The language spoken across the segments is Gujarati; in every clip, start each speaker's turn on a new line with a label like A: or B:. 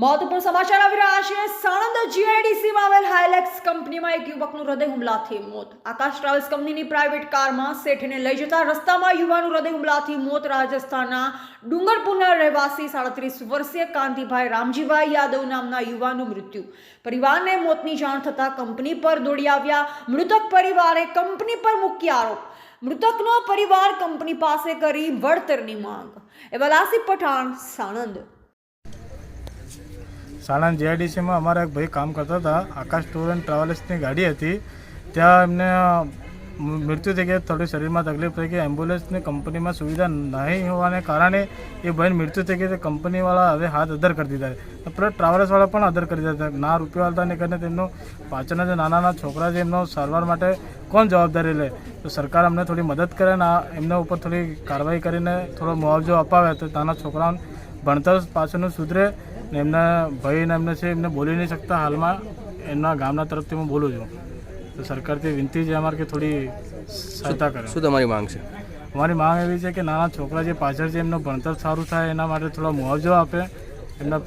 A: મહત્વપૂર્ણ સમાચાર આવી રહ્યા છે। સાણંદ જીઆઈડીસીમાં આવેલ હાઇલેક્સ કંપનીમાં એક યુવકનું હૃદય હુમલાથી મોત। આકાશ ટ્રાવેલ્સ કંપનીની પ્રાઇવેટ કારમાં શેઠને લઈ જતા રસ્તામાં યુવાનનું હૃદય હુમલાથી મોત। રાજસ્થાનના ડુંગરપુરના રહેવાસી 37 વર્ષીય કાંતિભાઈ રામજીભાઈ યાદવ નામના યુવાનનું મૃત્યુ। પરિવારને મોતની જાણ થતાં કંપની પર દોડી આવ્યા। મૃતક પરિવારે કંપની પર મૂકી આરોપ। મૃતકનો પરિવાર કંપની પાસે કરી વળતરની માંગ। એવલાસી પઠાણ, સાણંદ।
B: સાણંદ જીઆઈડીસીમાં અમારા એક ભાઈ કામ કરતા હતા। આકાશ ટૂર એન્ડ ટ્રાવેલ્સની ગાડી હતી, ત્યાં એમને મૃત્યુ થઈ ગયા। થોડી શરીરમાં તકલીફ થઈ ગઈ। એમ્બ્યુલન્સની કંપનીમાં સુવિધા નહીં હોવાને કારણે એ ભાઈને મૃત્યુ થઈ ગઈ। તો કંપનીવાળા હવે હાથ અધર કરી દીધા, પ્લસ ટ્રાવેલ્સવાળા પણ અધર કરી દીધા। ના રૂપિયા હાલતાને કરીને તેમનો પાછળના જે નાના છોકરા છે એમનો સારવાર માટે કોણ જવાબદારી લે? તો સરકાર અમને થોડી મદદ કરે ને એમના ઉપર થોડી કાર્યવાહી કરીને થોડો મુઆવજો અપાવે તો નાના છોકરાઓને ભણતર પાછળનું સુધરે ને। એમના ભાઈને એમને છે એમને બોલી નહીં શકતા હાલમાં, એમના ગામના તરફથી હું બોલું છું। તો સરકારથી વિનંતી છે અમારે કે થોડી સહાયતા કરે।
C: શું તમારી માંગ છે?
B: અમારી માંગ એવી છે કે નાના છોકરા જે પાછળ છે એમનું ભણતર સારું થાય, એના માટે થોડો મુઆવજો આપે, એમના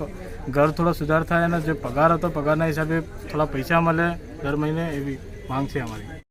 B: ઘર થોડો સુધાર થાય અને જે પગાર હતો પગારના હિસાબે થોડા પૈસા મળે દર મહિને, એવી માંગ છે અમારી।